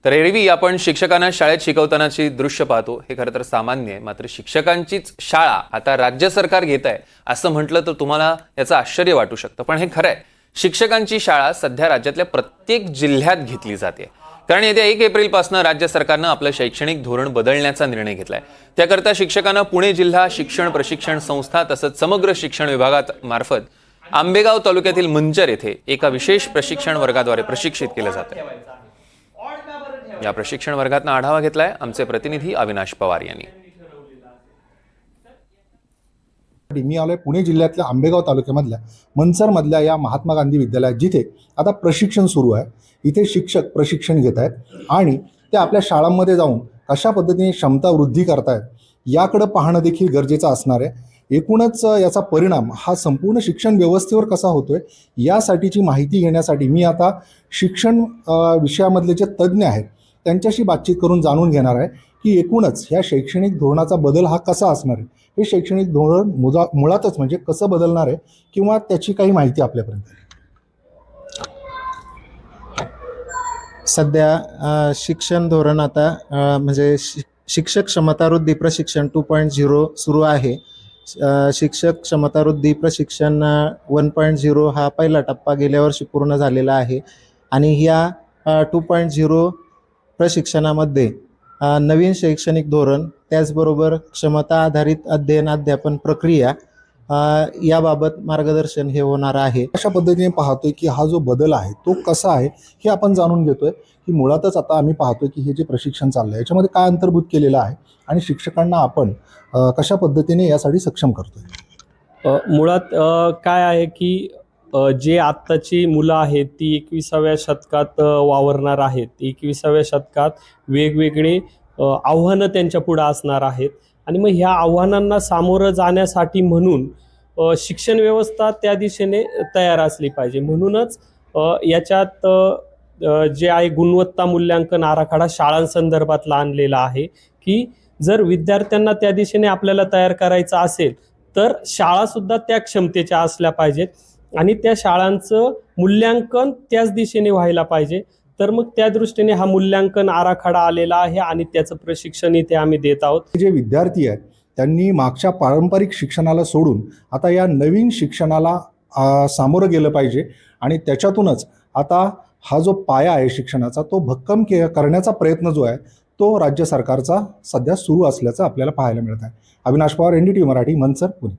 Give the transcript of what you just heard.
तर एरवी आपण शिक्षकांना शाळेत शिकवतानाची दृश्य पाहतो, हे खरं तर सामान्य आहे. मात्र शिक्षकांचीच शाळा आता राज्य सरकार घेत आहे असं म्हटलं तर तुम्हाला याचं आश्चर्य वाटू शकतं, पण हे खरं आहे. शिक्षकांची शाळा सध्या राज्यातल्या प्रत्येक जिल्ह्यात घेतली जाते, कारण येत्या 1 एप्रिलपासून राज्य सरकारनं आपलं शैक्षणिक धोरण बदलण्याचा निर्णय घेतलाय. त्याकरता शिक्षकांना पुणे जिल्हा शिक्षण प्रशिक्षण संस्था तसंच समग्र शिक्षण विभागात मार्फत आंबेगाव तालुक्यातील मंचर येथे एका विशेष प्रशिक्षण वर्गाद्वारे प्रशिक्षित केलं जातं. या प्रशिक्षण वर्गातनं आढावा घेतलाय आमचे प्रतिनिधी अविनाश पवार यांनी. मी आलोय पुणे जिल्ह्यातल्या आंबेगाव तालुक्यामधल्या मनसरमधल्या या महात्मा गांधी विद्यालयात, जिथे आता प्रशिक्षण सुरू आहे. इथे शिक्षक प्रशिक्षण घेत आहेत आणि ते आपल्या शाळांमध्ये जाऊन कशा पद्धतीने क्षमता वृद्धी करतायत याकडे पाहणं देखील गरजेचं असणार आहे. एकूणच याचा परिणाम हा संपूर्ण शिक्षण व्यवस्थेवर कसा होतोय यासाठीची माहिती घेण्यासाठी मी आता शिक्षण विषयामधले जे तज्ज्ञ आहेत त्यांच्याशी बातचीत करून जाणून घेणार आहे की एकूणच ह्या शैक्षणिक धोरणाचा बदल हा कसा असणार आहे, हे शैक्षणिक धोरण मुळातच म्हणजे कसं बदलणार आहे किंवा त्याची काही माहिती आपल्यापर्यंत. सध्या शिक्षण धोरण आता म्हणजे शिक्षक क्षमतावृद्धी प्रशिक्षण 2.0 सुरू आहे. शिक्षक क्षमतावृद्धी प्रशिक्षण 1.0 हा पहिला टप्पा गेल्या वर्षी पूर्ण झालेला आहे आणि ह्या 2.0 प्रशिक्षणामध्ये नवीन शैक्षणिक धोरण, त्याचबरोबर क्षमता आधारित अध्ययन अध्यापन प्रक्रिया याबाबत मार्गदर्शन हे होणार आहे. अशा पद्धतीने पाहतोय की हा जो बदल आहे तो कसा आहे हे आपण जाणून घेतोय की मुळातच आता आम्ही पाहतोय की हे जे प्रशिक्षण चाललंय याच्यामध्ये काय अंतर्भूत केलेलं आहे आणि शिक्षकांना आपण कशा पद्धतीने यासाठी सक्षम करतोय. मुळात काय आहे की जे आत्ताची मुलं आहेत ती 21व्या शतकात वावरणार आहेत. 21व्या शतकात वेगवेगळे आव्हानं त्यांच्या पुढं असणार आहेत आणि मग ह्या आव्हानांना सामोरं जाण्यासाठी म्हणून शिक्षण व्यवस्था त्या दिशेने तयार असली पाहिजे. म्हणूनच याच्यात जे आहे गुणवत्ता मूल्यांकन आराखडा शाळांसंदर्भातला आणलेला आहे की जर विद्यार्थ्यांना त्या दिशेने आपल्याला तयार करायचं असेल तर शाळासुद्धा त्या क्षमतेच्या असल्या पाहिजेत आणि त्या शाळांचं मूल्यांकन त्याच दिशेने व्हायला पाहिजे. तर मग त्या दृष्टीने हा मूल्यांकन आराखडा आलेला आहे आणि त्याचं प्रशिक्षण इथे आम्ही देत आहोत. जे विद्यार्थी आहेत त्यांनी मागच्या पारंपरिक शिक्षणाला सोडून आता या नवीन शिक्षणाला सामोरं गेलं पाहिजे आणि त्याच्यातूनच आता हा जो पाया आहे शिक्षणाचा तो भक्कम करण्याचा प्रयत्न जो आहे तो राज्य सरकारचा सध्या सुरू असल्याचं आपल्याला पाहायला मिळत आहे. अविनाश पवार, NDTV मराठी, मनसर, पुणे.